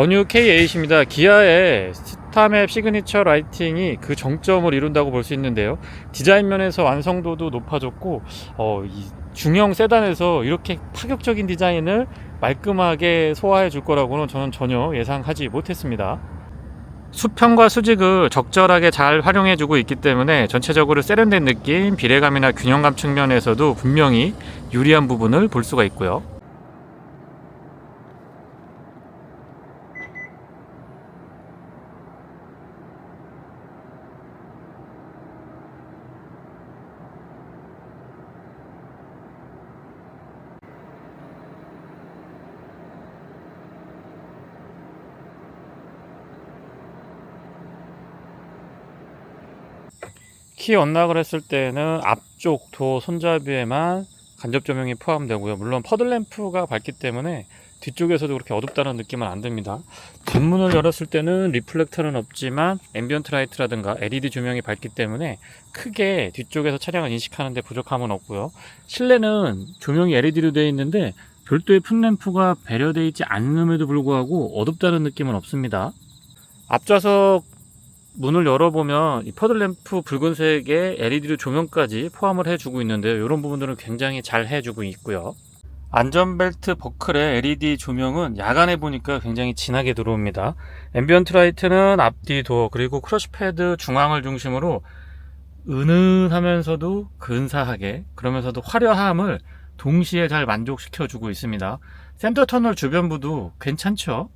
전유 K8입니다. 기아의 스타맵 시그니처 라이팅이 그 정점을 이룬다고 볼 수 있는데요. 디자인 면에서 완성도도 높아졌고 이 중형 세단에서 이렇게 파격적인 디자인을 말끔하게 소화해 줄 거라고는 저는 전혀 예상하지 못했습니다. 수평과 수직을 적절하게 잘 활용해 주고 있기 때문에 전체적으로 세련된 느낌, 비례감이나 균형감 측면에서도 분명히 유리한 부분을 볼 수가 있고요. 키 언락을 했을 때는 앞쪽 도어 손잡이에만 간접 조명이 포함되고요. 물론 퍼들램프가 밝기 때문에 뒤쪽에서도 그렇게 어둡다는 느낌은 안 듭니다. 뒷문을 열었을 때는 리플렉터는 없지만 앰비언트 라이트라든가 LED 조명이 밝기 때문에 크게 뒤쪽에서 차량을 인식하는 데 부족함은 없고요. 실내는 조명이 LED로 되어 있는데 별도의 풋램프가 배려되어 있지 않음에도 불구하고 어둡다는 느낌은 없습니다. 앞좌석 문을 열어보면 이 퍼들램프 붉은색의 LED로 조명까지 포함을 해주고 있는데요. 이런 부분들은 굉장히 잘 해주고 있고요. 안전벨트 버클의 LED 조명은 야간에 보니까 굉장히 진하게 들어옵니다. 앰비언트 라이트는 앞뒤 도어 그리고 크러쉬 패드 중앙을 중심으로 은은하면서도 근사하게 그러면서도 화려함을 동시에 잘 만족시켜주고 있습니다. 센터 터널 주변부도 괜찮죠?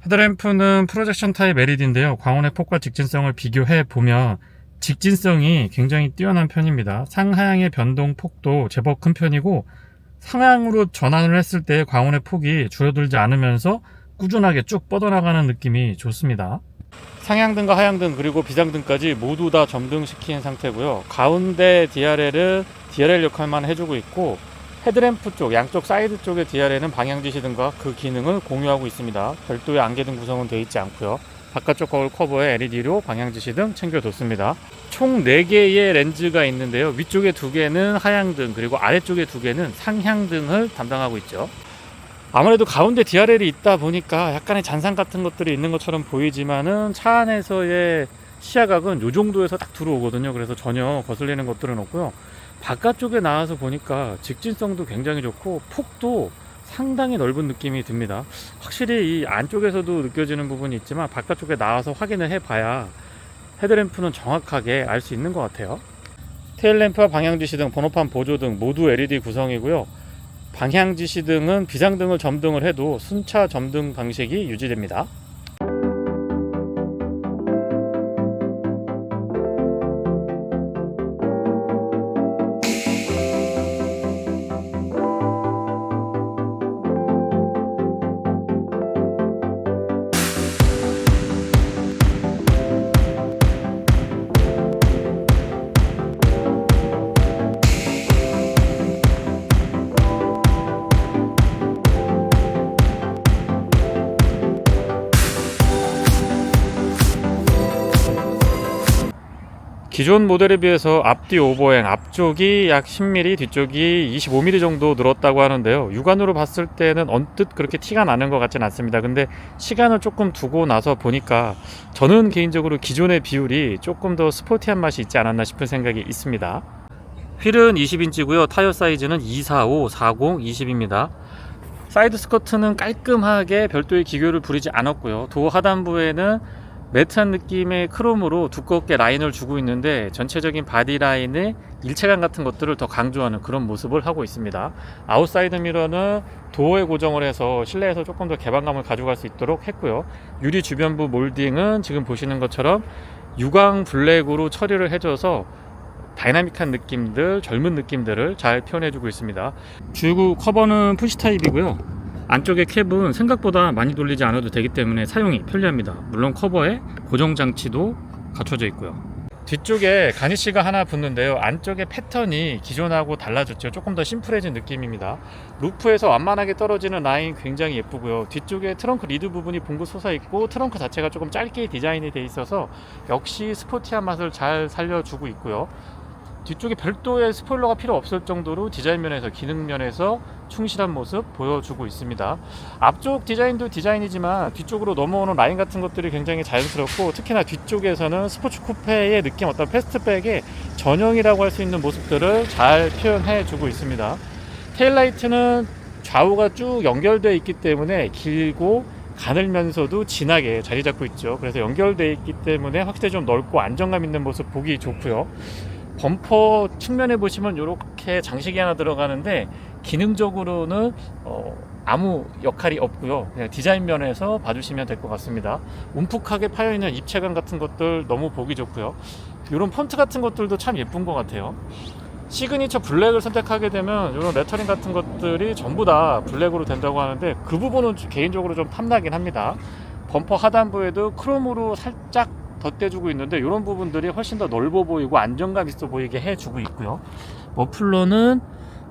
헤드램프는 프로젝션 타입 LED인데요. 광원의 폭과 직진성을 비교해 보면 직진성이 굉장히 뛰어난 편입니다. 상하향의 변동 폭도 제법 큰 편이고 상향으로 전환을 했을 때 광원의 폭이 줄어들지 않으면서 꾸준하게 쭉 뻗어나가는 느낌이 좋습니다. 상향등과 하향등 그리고 비상등까지 모두 다 점등시킨 상태고요. 가운데 DRL은 DRL 역할만 해주고 있고 헤드램프 쪽, 양쪽 사이드 쪽의 DRL은 방향지시등과 그 기능을 공유하고 있습니다. 별도의 안개등 구성은 되어 있지 않고요. 바깥쪽 거울 커버에 LED로 방향지시등 챙겨뒀습니다. 총 4개의 렌즈가 있는데요. 위쪽에 2개는 하향등 그리고 아래쪽에 2개는 상향등을 담당하고 있죠. 아무래도 가운데 DRL이 있다 보니까 약간의 잔상 같은 것들이 있는 것처럼 보이지만은 차 안에서의 시야각은 이 정도에서 딱 들어오거든요. 그래서 전혀 거슬리는 것들은 없고요. 바깥쪽에 나와서 보니까 직진성도 굉장히 좋고 폭도 상당히 넓은 느낌이 듭니다. 확실히 이 안쪽에서도 느껴지는 부분이 있지만 바깥쪽에 나와서 확인을 해봐야 헤드램프는 정확하게 알 수 있는 것 같아요. 테일램프와 방향지시등, 번호판 보조등 모두 LED 구성이고요. 방향지시등은 비상등을 점등을 해도 순차 점등 방식이 유지됩니다. 기존 모델에 비해서 앞뒤 오버행 앞쪽이 약 10mm 뒤쪽이 25mm 정도 늘었다고 하는데요. 육안으로 봤을 때는 언뜻 그렇게 티가 나는 것 같진 않습니다. 근데 시간을 조금 두고 나서 보니까 저는 개인적으로 기존의 비율이 조금 더 스포티한 맛이 있지 않았나 싶은 생각이 있습니다. 휠은 20인치고요. 타이어 사이즈는 245, 40, 20입니다. 사이드 스커트는 깔끔하게 별도의 기교를 부리지 않았고요. 도어 하단부에는 매트한 느낌의 크롬으로 두껍게 라인을 주고 있는데 전체적인 바디 라인의 일체감 같은 것들을 더 강조하는 그런 모습을 하고 있습니다. 아웃사이드 미러는 도어에 고정을 해서 실내에서 조금 더 개방감을 가져갈 수 있도록 했고요. 유리 주변부 몰딩은 지금 보시는 것처럼 유광 블랙으로 처리를 해줘서 다이나믹한 느낌들, 젊은 느낌들을 잘 표현해주고 있습니다. 주유구 커버는 푸시 타입이고요. 안쪽의 캡은 생각보다 많이 돌리지 않아도 되기 때문에 사용이 편리합니다. 물론 커버에 고정 장치도 갖춰져 있고요. 뒤쪽에 가니쉬가 하나 붙는데요. 안쪽의 패턴이 기존하고 달라졌죠. 조금 더 심플해진 느낌입니다. 루프에서 완만하게 떨어지는 라인 굉장히 예쁘고요. 뒤쪽에 트렁크 리드 부분이 봉긋 솟아 있고 트렁크 자체가 조금 짧게 디자인이 돼 있어서 역시 스포티한 맛을 잘 살려주고 있고요. 뒤쪽에 별도의 스포일러가 필요 없을 정도로 디자인 면에서 기능 면에서 충실한 모습 보여주고 있습니다. 앞쪽 디자인도 디자인이지만 뒤쪽으로 넘어오는 라인 같은 것들이 굉장히 자연스럽고, 특히나 뒤쪽에서는 스포츠 쿠페의 느낌, 어떤 패스트백의 전형이라고 할 수 있는 모습들을 잘 표현해 주고 있습니다. 테일라이트는 좌우가 쭉 연결되어 있기 때문에 길고 가늘면서도 진하게 자리 잡고 있죠. 그래서 연결되어 있기 때문에 확실히 좀 넓고 안정감 있는 모습 보기 좋고요. 범퍼 측면에 보시면 이렇게 장식이 하나 들어가는데 기능적으로는 아무 역할이 없고요. 그냥 디자인 면에서 봐주시면 될 것 같습니다. 움푹하게 파여있는 입체감 같은 것들 너무 보기 좋고요. 이런 폰트 같은 것들도 참 예쁜 것 같아요. 시그니처 블랙을 선택하게 되면 이런 레터링 같은 것들이 전부 다 블랙으로 된다고 하는데, 그 부분은 개인적으로 좀 탐나긴 합니다. 범퍼 하단부에도 크롬으로 살짝 덧대주고 있는데 이런 부분들이 훨씬 더 넓어 보이고 안정감 있어 보이게 해주고 있고요. 머플러는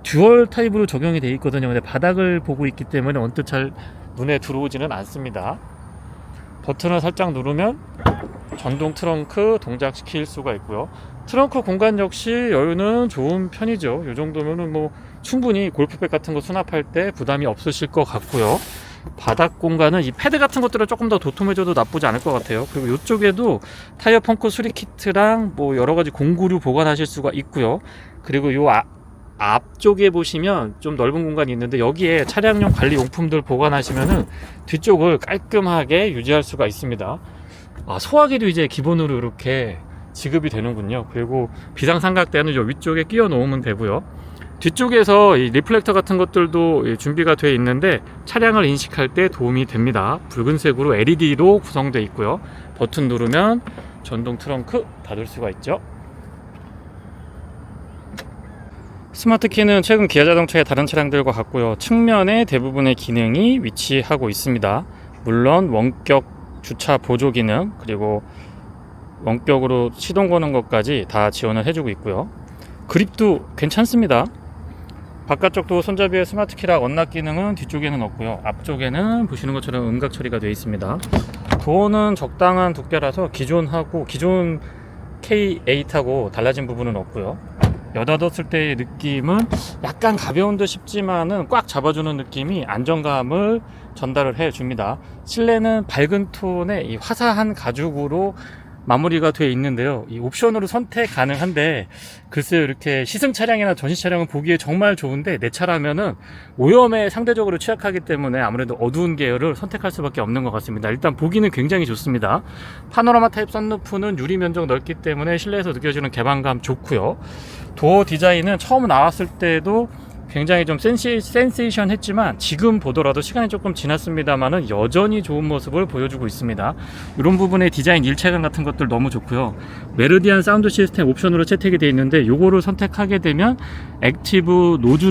듀얼 타입으로 적용이 되어 있거든요. 근데 바닥을 보고 있기 때문에 언뜻 잘 눈에 들어오지는 않습니다. 버튼을 살짝 누르면 전동 트렁크 동작시킬 수가 있고요. 트렁크 공간 역시 여유는 좋은 편이죠. 이 정도면은 뭐 충분히 골프백 같은 거 수납할 때 부담이 없으실 것 같고요. 바닥 공간은 이 패드 같은 것들을 조금 더 도톰해져도 나쁘지 않을 것 같아요. 그리고 이쪽에도 타이어 펑크 수리 키트랑 뭐 여러 가지 공구류 보관하실 수가 있고요. 그리고 요 앞쪽에 보시면 좀 넓은 공간이 있는데, 여기에 차량용 관리 용품들 보관하시면은 뒤쪽을 깔끔하게 유지할 수가 있습니다. 소화기도 이제 기본으로 이렇게 지급이 되는군요. 그리고 비상삼각대는 요 위쪽에 끼워 놓으면 되고요. 뒤쪽에서 이 리플렉터 같은 것들도 준비가 되어 있는데 차량을 인식할 때 도움이 됩니다. 붉은색으로 LED로 구성되어 있고요. 버튼 누르면 전동 트렁크 닫을 수가 있죠. 스마트 키는 최근 기아 자동차의 다른 차량들과 같고요. 측면에 대부분의 기능이 위치하고 있습니다. 물론 원격 주차 보조 기능, 그리고 원격으로 시동 거는 것까지 다 지원을 해주고 있고요. 그립도 괜찮습니다. 바깥쪽도 손잡이에 스마트 키랑 언락 기능은 뒤쪽에는 없고요. 앞쪽에는 보시는 것처럼 음각 처리가 되어 있습니다. 도어는 적당한 두께라서 기존 K8하고 달라진 부분은 없고요. 여닫았을 때의 느낌은 약간 가벼운 듯 싶지만은 꽉 잡아주는 느낌이 안정감을 전달을 해줍니다. 실내는 밝은 톤의 이 화사한 가죽으로 마무리가 되어 있는데요. 이 옵션으로 선택 가능한데, 글쎄요, 이렇게 시승 차량이나 전시 차량은 보기에 정말 좋은데 내 차라면은 오염에 상대적으로 취약하기 때문에 아무래도 어두운 계열을 선택할 수밖에 없는 것 같습니다. 일단 보기는 굉장히 좋습니다. 파노라마 타입 선루프는 유리 면적 넓기 때문에 실내에서 느껴지는 개방감 좋고요. 도어 디자인은 처음 나왔을 때도 굉장히 좀 센세이션 했지만 지금 보더라도 시간이 조금 지났습니다만은 여전히 좋은 모습을 보여주고 있습니다. 이런 부분의 디자인 일체감 같은 것들 너무 좋고요. 메르디안 사운드 시스템 옵션으로 채택이 되어 있는데 요거를 선택하게 되면 액티브 노드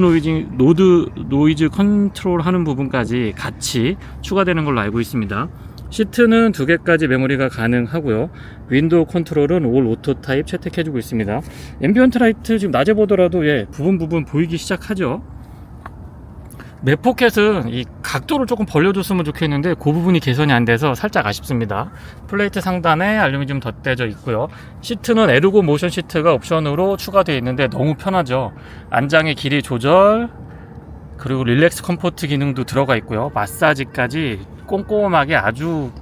노이즈 컨트롤 하는 부분까지 같이 추가되는 걸로 알고 있습니다. 시트는 2개까지 메모리가 가능하고요. 윈도우 컨트롤은 올 오토 타입 채택해주고 있습니다. 앰비언트 라이트 지금 낮에 보더라도 부분 보이기 시작하죠. 맵포켓은 이 각도를 조금 벌려줬으면 좋겠는데 그 부분이 개선이 안 돼서 살짝 아쉽습니다. 플레이트 상단에 알루미늄 덧대져 있고요. 시트는 에르고 모션 시트가 옵션으로 추가되어 있는데 너무 편하죠. 안장의 길이 조절, 그리고 릴렉스 컴포트 기능도 들어가 있고요. 마사지까지 꼼꼼하게 아주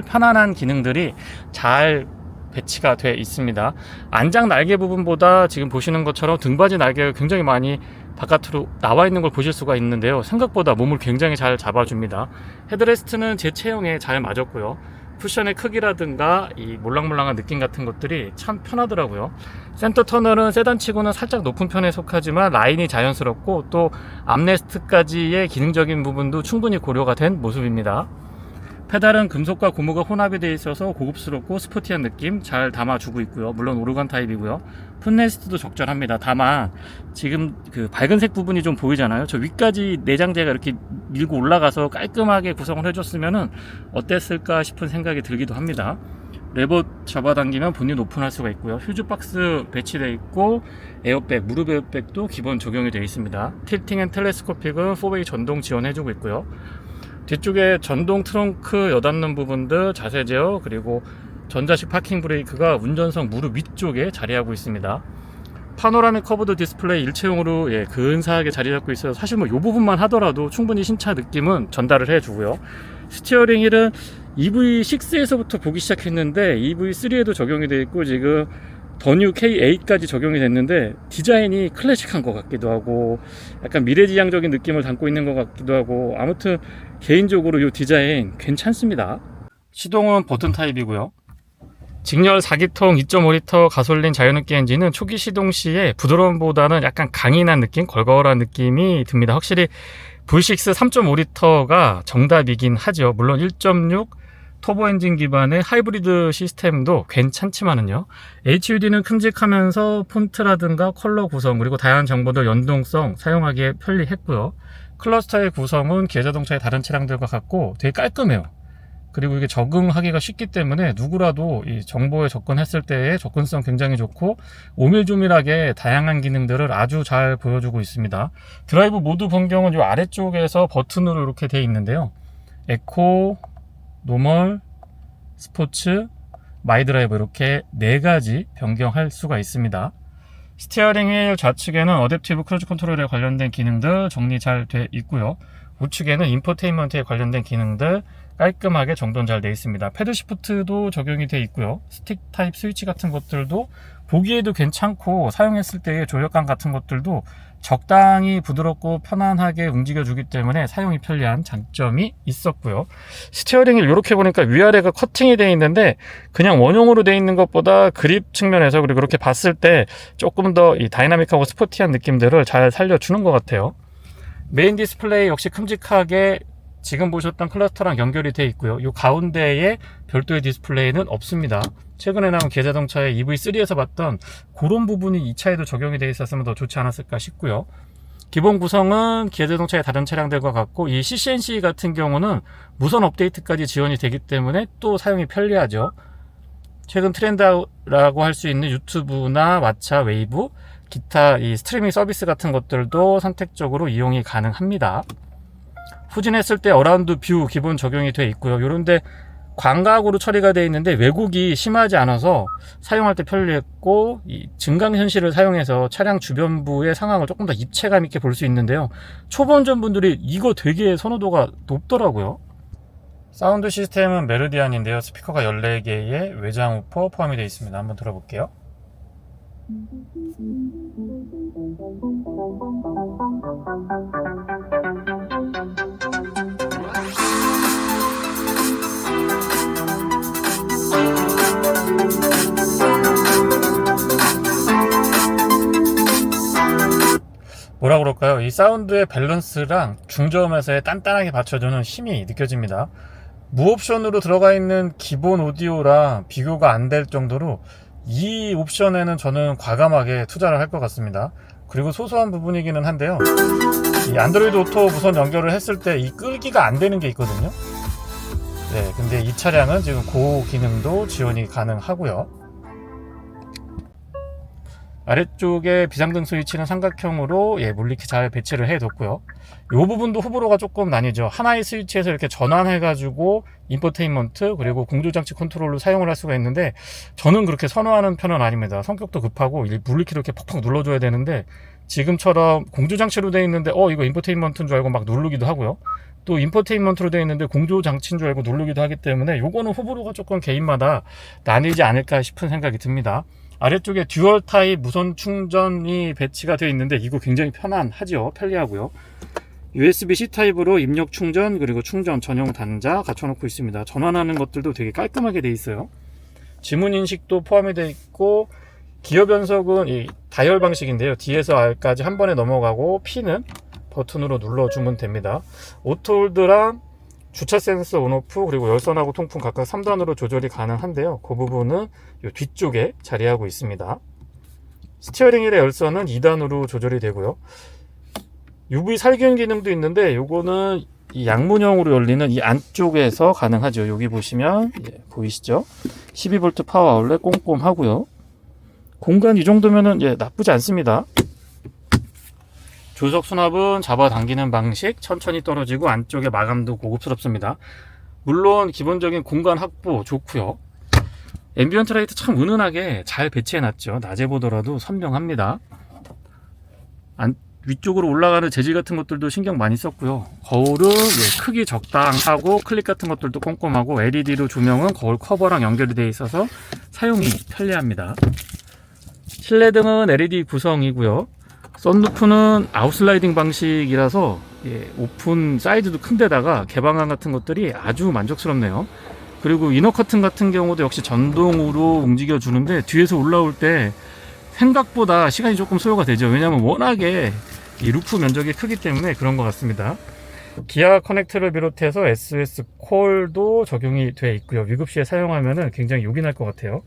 편안한 기능들이 잘 배치가 되어 있습니다. 안장 날개 부분보다 지금 보시는 것처럼 등받이 날개가 굉장히 많이 바깥으로 나와 있는 걸 보실 수가 있는데요. 생각보다 몸을 굉장히 잘 잡아줍니다. 헤드레스트는 제 체형에 잘 맞았고요. 쿠션의 크기라든가 이 몰랑몰랑한 느낌 같은 것들이 참 편하더라고요. 센터 터널은 세단치고는 살짝 높은 편에 속하지만 라인이 자연스럽고 또 암레스트까지의 기능적인 부분도 충분히 고려가 된 모습입니다. 페달은 금속과 고무가 혼합이 되어 있어서 고급스럽고 스포티한 느낌 잘 담아주고 있고요. 물론 오르간 타입이고요. 풋레스트도 적절합니다. 다만 지금 그 밝은색 부분이 좀 보이잖아요. 저 위까지 내장재가 이렇게 밀고 올라가서 깔끔하게 구성을 해줬으면 어땠을까 싶은 생각이 들기도 합니다. 레버 잡아당기면 본인 오픈할 수가 있고요. 휴즈박스 배치되어 있고 에어백, 무릎 에어백도 기본 적용이 되어 있습니다. 틸팅 앤 텔레스코픽은 4웨이 전동 지원해주고 있고요. 뒤쪽에 전동 트렁크 여닫는 부분들 자세 제어, 그리고 전자식 파킹 브레이크가 운전석 무릎 위쪽에 자리하고 있습니다. 파노라믹 커브드 디스플레이 일체형으로 근사하게 자리 잡고 있어요. 사실 뭐 이 부분만 하더라도 충분히 신차 느낌은 전달을 해주고요. 스티어링 휠은 EV6에서부터 보기 시작했는데 EV3에도 적용이 되어 있고 지금 더 뉴 K8까지 적용이 됐는데 디자인이 클래식한 것 같기도 하고 약간 미래지향적인 느낌을 담고 있는 것 같기도 하고 아무튼 개인적으로 이 디자인 괜찮습니다. 시동은 버튼 타입이고요. 직렬 4기통 2.5L 가솔린 자연흡기 엔진은 초기 시동 시에 부드러움보다는 약간 강인한 느낌, 걸걸한 느낌이 듭니다. 확실히 V6 3.5L가 정답이긴 하죠. 물론 1.6 터보 엔진 기반의 하이브리드 시스템도 괜찮지만은요. HUD는 큼직하면서 폰트라든가 컬러 구성 그리고 다양한 정보들 연동성 사용하기에 편리했고요. 클러스터의 구성은 기아자동차의 다른 차량들과 같고 되게 깔끔해요. 그리고 이게 적응하기가 쉽기 때문에 누구라도 이 정보에 접근했을 때의 접근성 굉장히 좋고 오밀조밀하게 다양한 기능들을 아주 잘 보여주고 있습니다. 드라이브 모드 변경은 이 아래쪽에서 버튼으로 이렇게 되어 있는데요. 에코, 노멀, 스포츠, 마이 드라이브 이렇게 4가지 변경할 수가 있습니다. 스티어링 휠 좌측에는 어댑티브 크루즈 컨트롤에 관련된 기능들 정리 잘 돼 있고요. 우측에는 인포테인먼트에 관련된 기능들 깔끔하게 정돈 잘 되어 있습니다. 패드 시프트도 적용이 되어 있고요. 스틱 타입 스위치 같은 것들도 보기에도 괜찮고 사용했을 때의 조력감 같은 것들도 적당히 부드럽고 편안하게 움직여주기 때문에 사용이 편리한 장점이 있었고요. 스티어링을 이렇게 보니까 위아래가 커팅이 되어 있는데 그냥 원형으로 되어 있는 것보다 그립 측면에서 그리고 그렇게 봤을 때 조금 더 이 다이나믹하고 스포티한 느낌들을 잘 살려주는 것 같아요. 메인 디스플레이 역시 큼직하게 지금 보셨던 클러스터랑 연결이 되어 있고요. 이 가운데에 별도의 디스플레이는 없습니다. 최근에 나온 기아자동차의 EV3에서 봤던 그런 부분이 이 차에도 적용이 되어 있었으면 더 좋지 않았을까 싶고요. 기본 구성은 기아자동차의 다른 차량들과 같고 이 CCNC 같은 경우는 무선 업데이트까지 지원이 되기 때문에 또 사용이 편리하죠. 최근 트렌드라고 할 수 있는 유튜브나 왓챠, 웨이브, 기타 이 스트리밍 서비스 같은 것들도 선택적으로 이용이 가능합니다. 후진했을 때 어라운드 뷰 기본 적용이 되어 있고요. 이런데 광각으로 처리가 되어 있는데 왜곡이 심하지 않아서 사용할 때 편리했고 이 증강현실을 사용해서 차량 주변부의 상황을 조금 더 입체감 있게 볼 수 있는데요. 초보운전 분들이 이거 되게 선호도가 높더라고요. 사운드 시스템은 메르디안인데요. 스피커가 14개의 외장 우퍼 포함이 되어 있습니다. 한번 들어볼게요. 뭐라 그럴까요? 이 사운드의 밸런스랑 중저음에서의 단단하게 받쳐주는 힘이 느껴집니다. 무옵션으로 들어가 있는 기본 오디오랑 비교가 안 될 정도로 이 옵션에는 저는 과감하게 투자를 할 것 같습니다. 그리고 소소한 부분이기는 한데요. 이 안드로이드 오토 무선 연결을 했을 때 이 끌기가 안 되는 게 있거든요. 네, 근데 이 차량은 지금 그 기능도 지원이 가능하고요. 아래쪽에 비상등 스위치는 삼각형으로 물리키 잘 배치를 해뒀고요. 이 부분도 호불호가 조금 나뉘죠. 하나의 스위치에서 이렇게 전환해가지고 인포테인먼트 그리고 공조장치 컨트롤로 사용을 할 수가 있는데 저는 그렇게 선호하는 편은 아닙니다. 성격도 급하고 물리키를 이렇게 퍽퍽 눌러줘야 되는데 지금처럼 공조장치로 되어 있는데 이거 인포테인먼트인 줄 알고 막 누르기도 하고요. 또 인포테인먼트로 되어 있는데 공조장치인 줄 알고 누르기도 하기 때문에 요거는 호불호가 조금 개인마다 나뉘지 않을까 싶은 생각이 듭니다. 아래쪽에 듀얼 타입 무선 충전이 배치가 되어 있는데 이거 굉장히 편안하죠. 편리하고요. USB-C 타입으로 입력 충전 그리고 충전 전용 단자 갖춰놓고 있습니다. 전환하는 것들도 되게 깔끔하게 되어 있어요. 지문 인식도 포함이 되어 있고 기어 변속은 이 다이얼 방식인데요. D에서 R까지 한 번에 넘어가고 P는 버튼으로 눌러주면 됩니다. 오토홀드랑 주차 센서 온오프 그리고 열선하고 통풍 각각 3단으로 조절이 가능한데요. 그 부분은 이 뒤쪽에 자리하고 있습니다. 스티어링 휠의 열선은 2단으로 조절이 되고요. UV 살균 기능도 있는데 요거는 이 양문형으로 열리는 이 안쪽에서 가능하죠. 여기 보시면 보이시죠? 12V 파워 아울렛 꼼꼼하고요. 공간 이 정도면은 나쁘지 않습니다. 조석 수납은 잡아당기는 방식, 천천히 떨어지고 안쪽에 마감도 고급스럽습니다. 물론 기본적인 공간 확보 좋고요. 앰비언트 라이트 참 은은하게 잘 배치해놨죠. 낮에 보더라도 선명합니다. 위쪽으로 올라가는 재질 같은 것들도 신경 많이 썼고요. 거울은 크기 적당하고 클립 같은 것들도 꼼꼼하고 LED로 조명은 거울 커버랑 연결이 되어 있어서 사용이 편리합니다. 실내등은 LED 구성이고요. 썬루프는 아웃슬라이딩 방식이라서 오픈 사이즈도 큰데다가 개방감 같은 것들이 아주 만족스럽네요. 그리고 이너 커튼 같은 경우도 역시 전동으로 움직여 주는데 뒤에서 올라올 때 생각보다 시간이 조금 소요가 되죠. 왜냐하면 워낙에 이 루프 면적이 크기 때문에 그런 것 같습니다. 기아 커넥트를 비롯해서 SOS 콜도 적용이 되어 있고요. 위급시에 사용하면 굉장히 요긴할 것 같아요.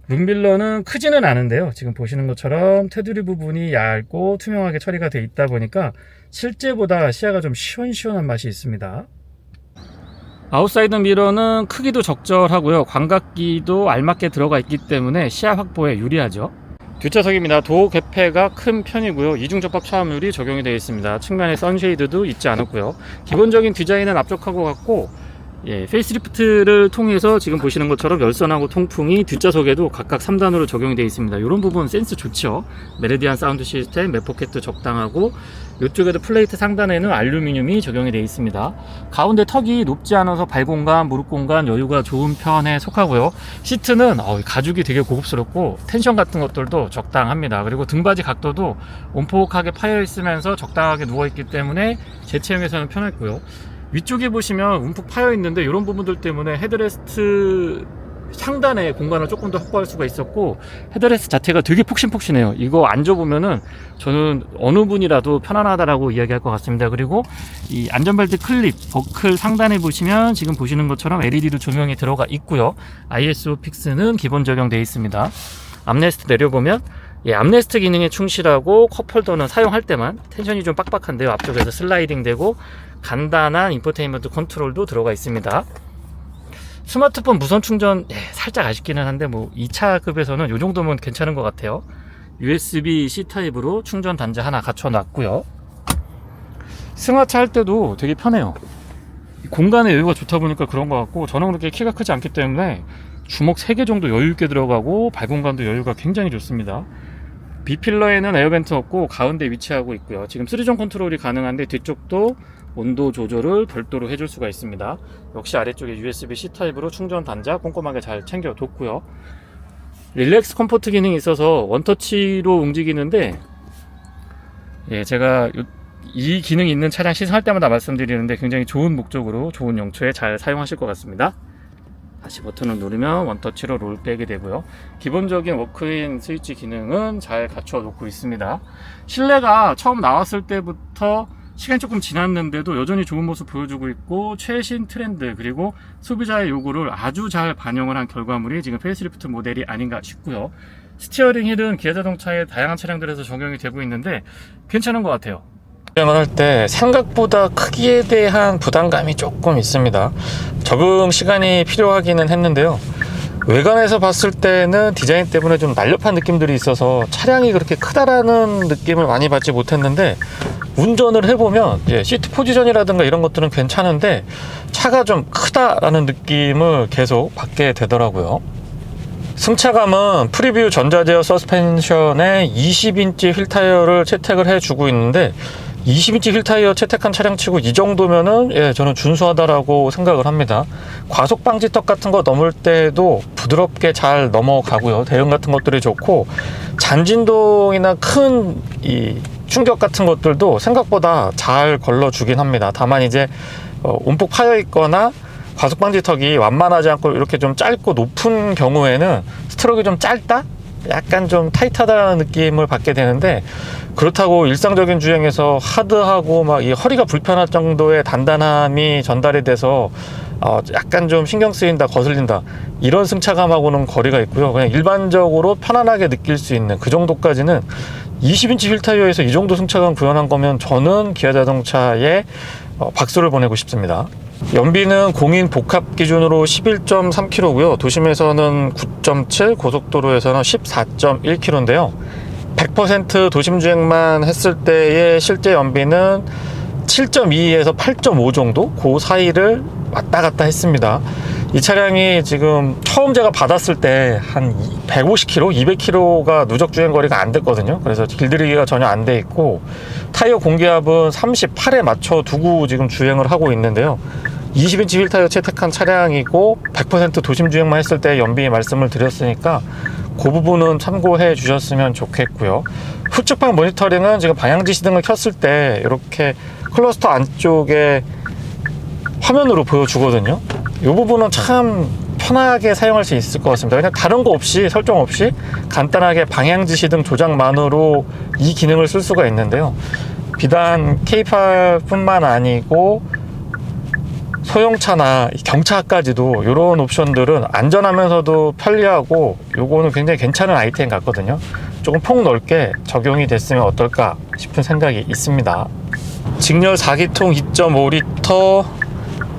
룸밀러는 크지는 않은데요. 지금 보시는 것처럼 테두리 부분이 얇고 투명하게 처리가 되어 있다 보니까 실제보다 시야가 좀 시원시원한 맛이 있습니다. 아웃사이드 미러는 크기도 적절하고요. 광각기도 알맞게 들어가 있기 때문에 시야 확보에 유리하죠. 뒷좌석입니다. 도어 개폐가 큰 편이고요. 이중 접합 차음률이 적용이 되어 있습니다. 측면에 선쉐이드도 있지 않았고요. 기본적인 디자인은 앞쪽하고 같고 페이스리프트를 통해서 지금 보시는 것처럼 열선하고 통풍이 뒷좌석에도 각각 3단으로 적용이 되어 있습니다. 이런 부분 센스 좋죠. 메리디안 사운드 시스템, 맥포켓도 적당하고 이쪽에도 플레이트 상단에는 알루미늄이 적용이 되어 있습니다. 가운데 턱이 높지 않아서 발 공간, 무릎 공간 여유가 좋은 편에 속하고요. 시트는 가죽이 되게 고급스럽고 텐션 같은 것들도 적당합니다. 그리고 등받이 각도도 온폭하게 파여 있으면서 적당하게 누워 있기 때문에 재체형에서는 편했고요. 위쪽에 보시면 움푹 파여 있는데 이런 부분들 때문에 헤드레스트 상단에 공간을 조금 더 확보할 수가 있었고 헤드레스트 자체가 되게 폭신폭신해요. 이거 앉아보면은 저는 어느 분이라도 편안하다라고 이야기할 것 같습니다. 그리고 이 안전벨트 클립 버클 상단에 보시면 지금 보시는 것처럼 LED도 조명이 들어가 있고요. ISO 픽스는 기본 적용되어 있습니다. 암레스트 내려보면 암레스트 기능에 충실하고 컵홀더는 사용할 때만 텐션이 좀 빡빡한데요. 앞쪽에서 슬라이딩 되고 간단한 인포테인먼트 컨트롤도 들어가 있습니다. 스마트폰 무선 충전 살짝 아쉽기는 한데 2차급에서는 이 정도면 괜찮은 것 같아요. USB-C 타입으로 충전 단자 하나 갖춰 놨고요. 승하차 할 때도 되게 편해요. 공간의 여유가 좋다 보니까 그런 것 같고 저는 그렇게 키가 크지 않기 때문에 주먹 3개 정도 여유 있게 들어가고 발 공간도 여유가 굉장히 좋습니다. B필러에는 에어벤트 없고 가운데 위치하고 있고요. 지금 3존 컨트롤이 가능한데 뒤쪽도 온도 조절을 별도로 해줄 수가 있습니다. 역시 아래쪽에 USB-C 타입으로 충전 단자 꼼꼼하게 잘 챙겨뒀고요. 릴렉스 컴포트 기능이 있어서 원터치로 움직이는데 제가 이 기능이 있는 차량 시승할 때마다 말씀드리는데 굉장히 좋은 목적으로 좋은 용처에 잘 사용하실 것 같습니다. 다시 버튼을 누르면 원터치로 롤백이 되고요. 기본적인 워크인 스위치 기능은 잘 갖춰 놓고 있습니다. 실내가 처음 나왔을 때부터 시간이 조금 지났는데도 여전히 좋은 모습 보여주고 있고 최신 트렌드 그리고 소비자의 요구를 아주 잘 반영을 한 결과물이 지금 페이스리프트 모델이 아닌가 싶고요. 스티어링 휠은 기아자동차의 다양한 차량들에서 적용이 되고 있는데 괜찮은 것 같아요. 주행을 할 때 생각보다 크기에 대한 부담감이 조금 있습니다. 적응 시간이 필요하기는 했는데요. 외관에서 봤을 때는 디자인 때문에 좀 날렵한 느낌들이 있어서 차량이 그렇게 크다라는 느낌을 많이 받지 못했는데 운전을 해보면 시트 포지션이라든가 이런 것들은 괜찮은데 차가 좀 크다라는 느낌을 계속 받게 되더라고요. 승차감은 프리뷰 전자제어 서스펜션에 20인치 휠 타이어를 채택을 해주고 있는데 20인치 휠 타이어 채택한 차량치고 이 정도면은 저는 준수하다라고 생각을 합니다. 과속 방지턱 같은 거 넘을 때도 부드럽게 잘 넘어가고요. 대응 같은 것들이 좋고 잔진동이나 큰 이 충격 같은 것들도 생각보다 잘 걸러주긴 합니다. 다만 이제 움푹 파여 있거나 과속 방지턱이 완만하지 않고 이렇게 좀 짧고 높은 경우에는 스트로크가 좀 짧다? 약간 좀 타이트하다는 느낌을 받게 되는데 그렇다고 일상적인 주행에서 하드하고 막 이 허리가 불편할 정도의 단단함이 전달이 돼서 약간 좀 신경 쓰인다, 거슬린다 이런 승차감하고는 거리가 있고요. 그냥 일반적으로 편안하게 느낄 수 있는 그 정도까지는 20인치 휠 타이어에서 이 정도 승차감 구현한 거면 저는 기아자동차에 박수를 보내고 싶습니다. 연비는 공인 복합 기준으로 11.3km고요. 도심에서는 9.7, 고속도로에서는 14.1km인데요. 100% 도심 주행만 했을 때의 실제 연비는 7.2에서 8.5 정도 그 사이를 왔다 갔다 했습니다. 이 차량이 지금 처음 제가 받았을 때 한 150km, 200km가 누적 주행 거리가 안 됐거든요. 그래서 길들이기가 전혀 안 돼 있고 타이어 공기압은 38에 맞춰 두고 지금 주행을 하고 있는데요. 20인치 휠 타이어 채택한 차량이고 100% 도심 주행만 했을 때 연비 말씀을 드렸으니까 그 부분은 참고해 주셨으면 좋겠고요. 후측방 모니터링은 지금 방향지 시등을 켰을 때 이렇게 클러스터 안쪽에 화면으로 보여주거든요. 이 부분은 참 편하게 사용할 수 있을 것 같습니다. 그냥 다른 거 없이, 설정 없이 간단하게 방향지 시등 조작만으로 이 기능을 쓸 수가 있는데요. 비단 K8 뿐만 아니고 소형차나 경차까지도 이런 옵션들은 안전하면서도 편리하고 요거는 굉장히 괜찮은 아이템 같거든요. 조금 폭넓게 적용이 됐으면 어떨까 싶은 생각이 있습니다. 직렬 4기통 2.5L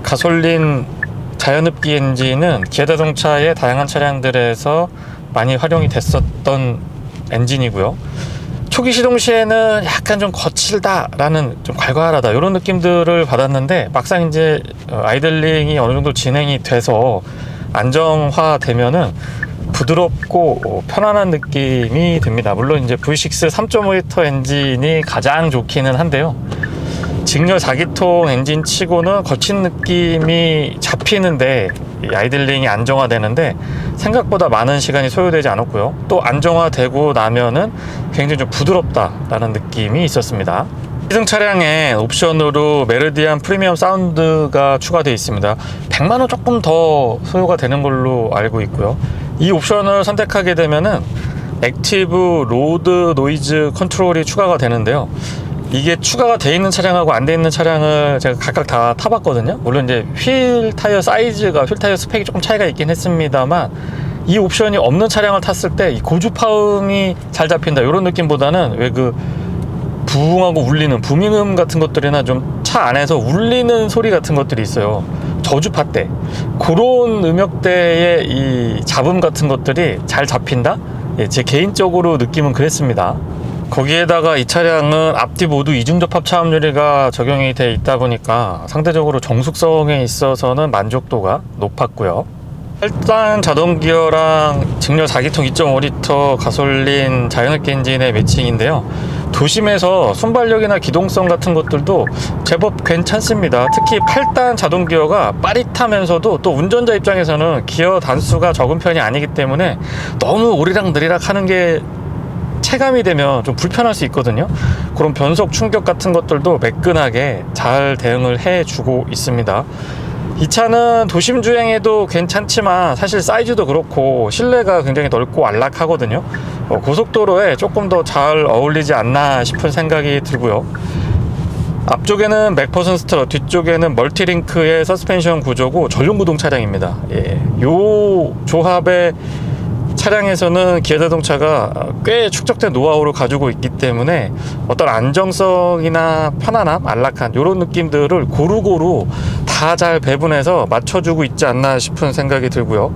가솔린 자연흡기 엔진은 기아자동차의 다양한 차량들에서 많이 활용이 됐었던 엔진이고요. 초기 시동 시에는 약간 좀 거칠다 라는, 좀 괄괄하다 이런 느낌들을 받았는데 막상 이제 아이들링이 어느 정도 진행이 돼서 안정화되면은 부드럽고 편안한 느낌이 듭니다. 물론 이제 V6 3.5L 엔진이 가장 좋기는 한데요. 직렬 4기통 엔진 치고는 거친 느낌이 잡히는데 아이들링이 안정화되는데 생각보다 많은 시간이 소요되지 않았고요. 또 안정화되고 나면은 굉장히 좀 부드럽다라는 느낌이 있었습니다. 시승 차량에 옵션으로 메르디안 프리미엄 사운드가 추가되어 있습니다. 100만원 조금 더 소요가 되는 걸로 알고 있고요. 이 옵션을 선택하게 되면은 액티브 로드 노이즈 컨트롤이 추가가 되는데요. 이게 추가가 돼 있는 차량하고 안 돼 있는 차량을 제가 각각 다 타봤거든요. 물론 이제 휠 타이어 사이즈가, 휠 타이어 스펙이 조금 차이가 있긴 했습니다만 이 옵션이 없는 차량을 탔을 때 이 고주파음이 잘 잡힌다 이런 느낌보다는 왜 그 부웅하고 울리는 부밍음 같은 것들이나 좀 차 안에서 울리는 소리 같은 것들이 있어요. 저주파 때 그런 음역대의 이 잡음 같은 것들이 잘 잡힌다? 예, 제 개인적으로 느낌은 그랬습니다. 거기에다가 이 차량은 앞뒤 모두 이중 접합 차음유리가 적용이 되어 있다 보니까 상대적으로 정숙성에 있어서는 만족도가 높았고요. 8단 자동 기어랑 직렬 4기통 2.5L 가솔린 자연흡기 엔진의 매칭인데요. 도심에서 순발력이나 기동성 같은 것들도 제법 괜찮습니다. 특히 8단 자동 기어가 빠릿하면서도 또 운전자 입장에서는 기어 단수가 적은 편이 아니기 때문에 너무 오리락내리락 하는 게 체감이 되면 좀 불편할 수 있거든요. 그런 변속 충격 같은 것들도 매끈하게 잘 대응을 해주고 있습니다. 이 차는 도심 주행에도 괜찮지만 사실 사이즈도 그렇고 실내가 굉장히 넓고 안락하거든요. 고속도로에 조금 더 잘 어울리지 않나 싶은 생각이 들고요. 앞쪽에는 맥퍼슨 스트럿, 뒤쪽에는 멀티링크의 서스펜션 구조고 전륜구동 차량입니다. 예, 요 조합의 차량에서는 기아자동차가 꽤 축적된 노하우를 가지고 있기 때문에 어떤 안정성이나 편안함, 안락한 이런 느낌들을 고루고루 다 잘 배분해서 맞춰주고 있지 않나 싶은 생각이 들고요.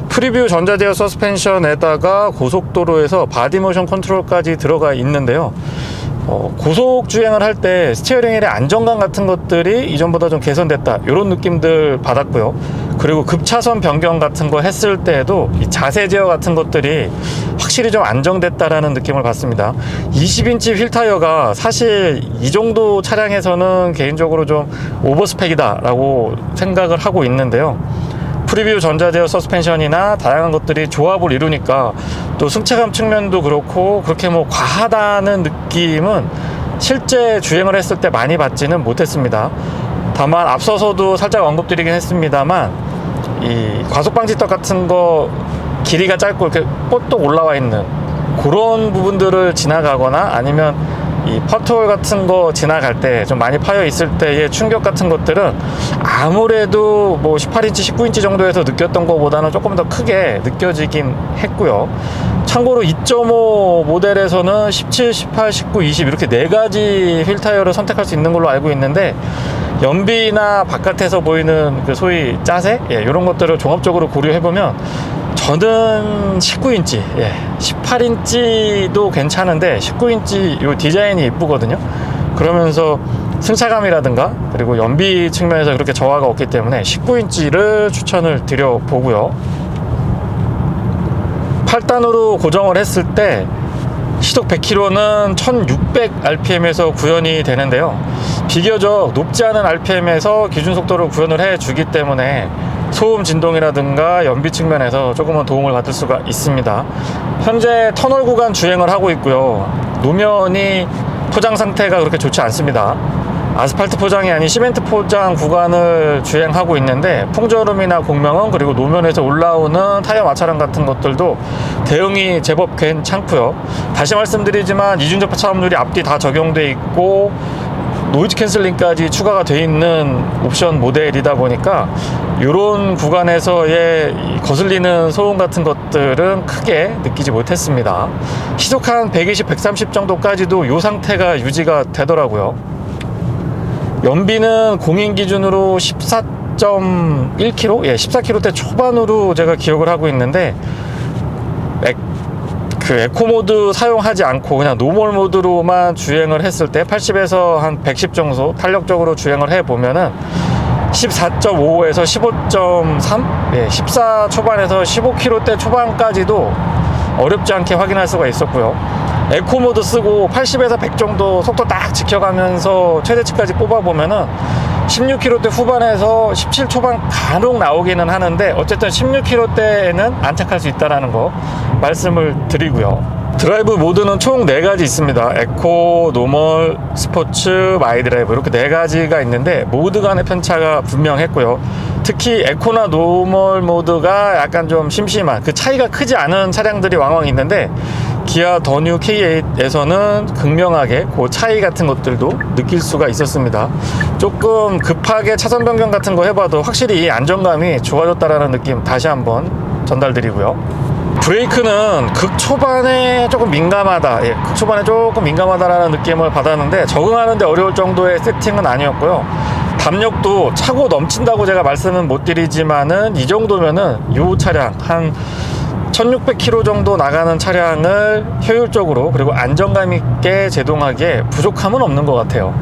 프리뷰 전자제어 서스펜션에다가 고속도로에서 바디모션 컨트롤까지 들어가 있는데요. 고속 주행을 할 때 스티어링 휠의 안정감 같은 것들이 이전보다 좀 개선됐다 이런 느낌들 받았고요. 그리고 급차선 변경 같은 거 했을 때에도 이 자세 제어 같은 것들이 확실히 좀 안정됐다라는 느낌을 받습니다. 20인치 휠 타이어가 사실 이 정도 차량에서는 개인적으로 좀 오버스펙이다 라고 생각을 하고 있는데요. 프리뷰 전자제어 서스펜션이나 다양한 것들이 조합을 이루니까 또 승차감 측면도 그렇고 그렇게 뭐 과하다는 느낌은 실제 주행을 했을 때 많이 받지는 못했습니다. 다만 앞서서도 살짝 언급드리긴 했습니다만 이 과속방지턱 같은 거 길이가 짧고 이렇게 뻗떡 올라와 있는 그런 부분들을 지나가거나 아니면 이 퍼트홀 같은 거 지나갈 때 좀 많이 파여 있을 때의 충격 같은 것들은 아무래도 뭐 18인치, 19인치 정도에서 느꼈던 것보다는 조금 더 크게 느껴지긴 했고요. 참고로 2.5 모델에서는 17, 18, 19, 20 이렇게 4가지 휠 타이어를 선택할 수 있는 걸로 알고 있는데 연비나 바깥에서 보이는 그 소위 짜세? 예, 이런 것들을 종합적으로 고려해보면 저는 19인치, 18인치도 괜찮은데 19인치 요 디자인이 예쁘거든요. 그러면서 승차감이라든가 그리고 연비 측면에서 그렇게 저하가 없기 때문에 19인치를 추천을 드려보고요. 8단으로 고정을 했을 때 시속 100km는 1600rpm에서 구현이 되는데요. 비교적 높지 않은 rpm에서 기준 속도를 구현을 해주기 때문에 소음 진동이라든가 연비 측면에서 조금은 도움을 받을 수가 있습니다. 현재 터널 구간 주행을 하고 있고요. 노면이 포장 상태가 그렇게 좋지 않습니다. 아스팔트 포장이 아닌 시멘트 포장 구간을 주행하고 있는데 풍절음이나 공명음 그리고 노면에서 올라오는 타이어 마찰음 같은 것들도 대응이 제법 괜찮고요. 다시 말씀드리지만 이중접하 차음률이 앞뒤 다 적용돼 있고 노이즈 캔슬링까지 추가가 돼 있는 옵션 모델이다 보니까 이런 구간에서의 거슬리는 소음 같은 것들은 크게 느끼지 못했습니다. 시속 한 120, 130 정도까지도 이 상태가 유지가 되더라고요. 연비는 공인 기준으로 14.1km? 예, 14km대 초반으로 제가 기억을 하고 있는데 에코 모드 사용하지 않고 그냥 노멀 모드로만 주행을 했을 때 80에서 한 110 정도 탄력적으로 주행을 해보면은 14.5에서 15.3? 예, 14 초반에서 15km대 초반까지도 어렵지 않게 확인할 수가 있었고요. 에코 모드 쓰고 80에서 100 정도 속도 딱 지켜가면서 최대치까지 뽑아보면은 16km대 후반에서 17 초반 간혹 나오기는 하는데 어쨌든 16km대에는 안착할 수 있다는 거 말씀을 드리고요. 드라이브 모드는 총 4가지 있습니다. 에코, 노멀, 스포츠, 마이 드라이브 이렇게 4가지가 있는데 모드 간의 편차가 분명했고요. 특히 에코나 노멀 모드가 약간 좀 심심한 그 차이가 크지 않은 차량들이 왕왕 있는데 기아 더 뉴 K8에서는 극명하게 그 차이 같은 것들도 느낄 수가 있었습니다. 조금 급하게 차선 변경 같은 거 해봐도 확실히 안정감이 좋아졌다라는 느낌 다시 한번 전달드리고요. 브레이크는 극초반에 조금 민감하다, 극초반에 조금 민감하다라는 느낌을 받았는데 적응하는데 어려울 정도의 세팅은 아니었고요. 담력도 차고 넘친다고 제가 말씀은 못 드리지만은 이 정도면은 이 차량 한 1600km 정도 나가는 차량을 효율적으로 그리고 안정감 있게 제동하기에 부족함은 없는 것 같아요.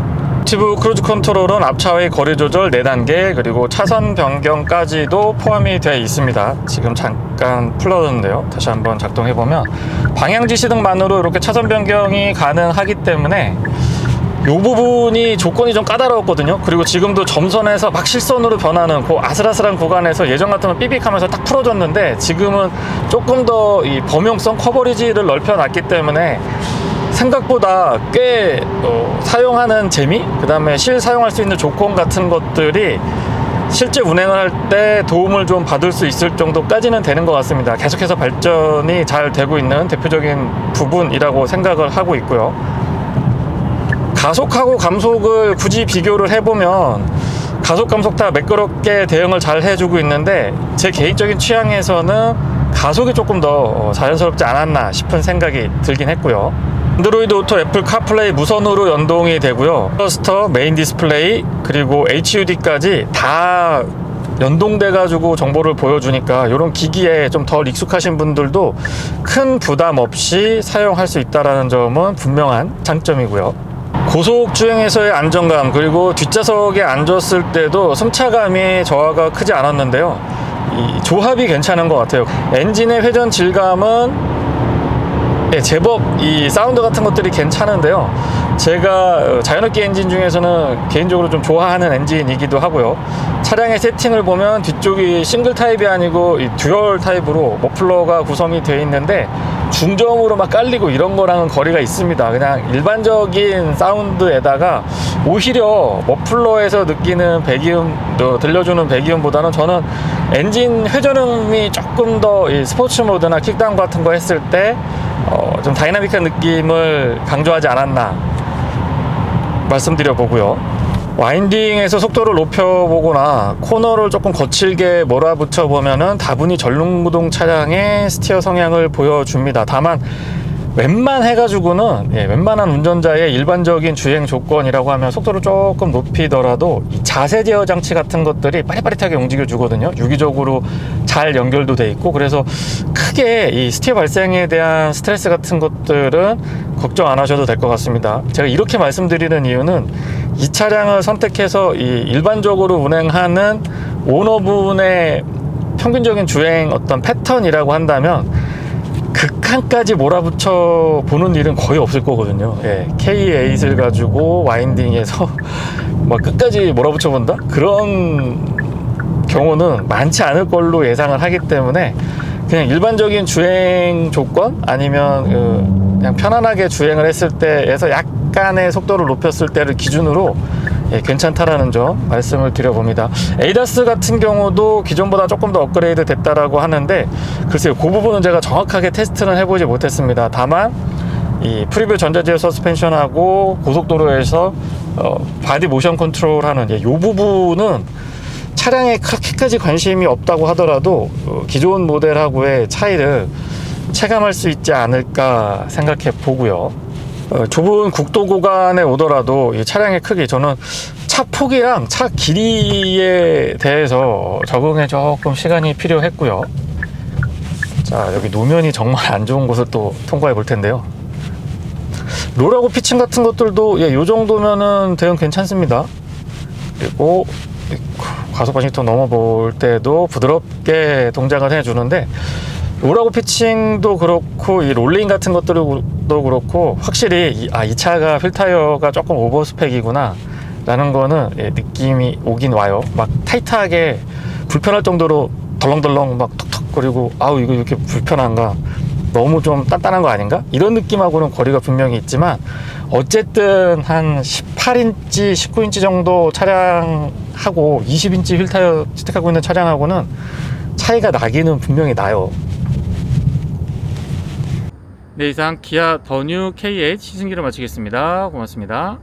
액티브 크루즈 컨트롤은 앞차와의 거리 조절 4단계 그리고 차선 변경까지도 포함이 되어 있습니다. 지금 잠깐 풀어뒀는데요. 다시 한번 작동해보면 방향 지시등만으로 이렇게 차선 변경이 가능하기 때문에 이 부분이 조건이 좀 까다로웠거든요. 그리고 지금도 점선에서 막 실선으로 변하는 그 아슬아슬한 구간에서 예전 같으면 삐빅하면서 딱 풀어줬는데 지금은 조금 더 이 범용성 커버리지를 넓혀놨기 때문에 생각보다 꽤 사용하는 재미, 그 다음에 사용할 수 있는 조건 같은 것들이 실제 운행을 할 때 도움을 좀 받을 수 있을 정도까지는 되는 것 같습니다. 계속해서 발전이 잘 되고 있는 대표적인 부분이라고 생각을 하고 있고요. 가속하고 감속을 굳이 비교를 해보면 가속 감속 다 매끄럽게 대응을 잘 해주고 있는데 제 개인적인 취향에서는 가속이 조금 더 자연스럽지 않았나 싶은 생각이 들긴 했고요. 안드로이드 오토, 애플 카플레이 무선으로 연동이 되고요. 클러스터, 메인 디스플레이, 그리고 HUD까지 다 연동돼 가지고 정보를 보여주니까 이런 기기에 좀 덜 익숙하신 분들도 큰 부담 없이 사용할 수 있다는 점은 분명한 장점이고요. 고속 주행에서의 안정감 그리고 뒷좌석에 앉았을 때도 승차감이 저하가 크지 않았는데요. 이 조합이 괜찮은 것 같아요. 엔진의 회전 질감은 제법 이 사운드 같은 것들이 괜찮은데요. 제가 자연흡기 엔진 중에서는 개인적으로 좀 좋아하는 엔진이기도 하고요. 차량의 세팅을 보면 뒤쪽이 싱글 타입이 아니고 이 듀얼 타입으로 머플러가 구성이 되어 있는데 중저음으로 막 깔리고 이런 거랑은 거리가 있습니다. 그냥 일반적인 사운드에다가 오히려 머플러에서 느끼는 배기음, 들려주는 배기음보다는 저는 엔진 회전음이 조금 더 이 스포츠 모드나 킥다운 같은 거 했을 때 좀 다이나믹한 느낌을 강조하지 않았나 말씀드려 보고요. 와인딩에서 속도를 높여보거나 코너를 조금 거칠게 몰아붙여 보면은 다분히 전륜구동 차량의 스티어 성향을 보여줍니다. 다만 웬만한 운전자의 일반적인 주행 조건이라고 하면 속도를 조금 높이더라도 이 자세 제어 장치 같은 것들이 빠릿빠릿하게 움직여 주거든요. 유기적으로 잘 연결도 돼 있고, 그래서 크게 이 스티어 발생에 대한 스트레스 같은 것들은 걱정 안 하셔도 될 것 같습니다. 제가 이렇게 말씀드리는 이유는 이 차량을 선택해서 이 일반적으로 운행하는 오너분의 평균적인 주행 어떤 패턴이라고 한다면 극한까지 몰아붙여 보는 일은 거의 없을 거거든요. 예, K8을 가지고 와인딩에서 막 끝까지 몰아붙여 본다? 그런 경우는 많지 않을 걸로 예상을 하기 때문에 그냥 일반적인 주행 조건 아니면 그냥 편안하게 주행을 했을 때에서 약간의 속도를 높였을 때를 기준으로 예, 괜찮다라는 점 말씀을 드려봅니다. 에이다스 같은 경우도 기존보다 조금 더 업그레이드 됐다라고 하는데 글쎄요, 그 부분은 제가 정확하게 테스트는 해보지 못했습니다. 다만 이 프리뷰 전자제어 서스펜션하고 고속도로에서 바디 모션 컨트롤하는 이 부분은 차량에 그렇게까지 관심이 없다고 하더라도 기존 모델하고의 차이를 체감할 수 있지 않을까 생각해 보고요. 좁은 국도 구간에 오더라도 이 차량의 크기, 저는 차 폭이랑 차 길이에 대해서 적응에 조금 시간이 필요했고요. 자, 여기 노면이 정말 안 좋은 곳을 또 통과해 볼 텐데요. 롤하고 피칭 같은 것들도 이 정도면은 대응 괜찮습니다. 그리고 과속 방식도 넘어볼 때도 부드럽게 동작을 해주는데, 롤하고 피칭도 그렇고 이 롤링 같은 것들도 그렇고 확실히 이 차가 휠타이어가 조금 오버스펙이구나 라는 거는 느낌이 오긴 와요. 막 타이트하게 불편할 정도로 덜렁덜렁 막 톡톡거리고 아우 이거 이렇게 불편한가, 너무 좀 단단한 거 아닌가, 이런 느낌하고는 거리가 분명히 있지만 어쨌든 한 18인치 19인치 정도 차량하고 20인치 휠타이어 채택하고 있는 차량하고는 차이가 나기는 분명히 나요. 네, 이상 기아 더 뉴 K8 시승기를 마치겠습니다. 고맙습니다.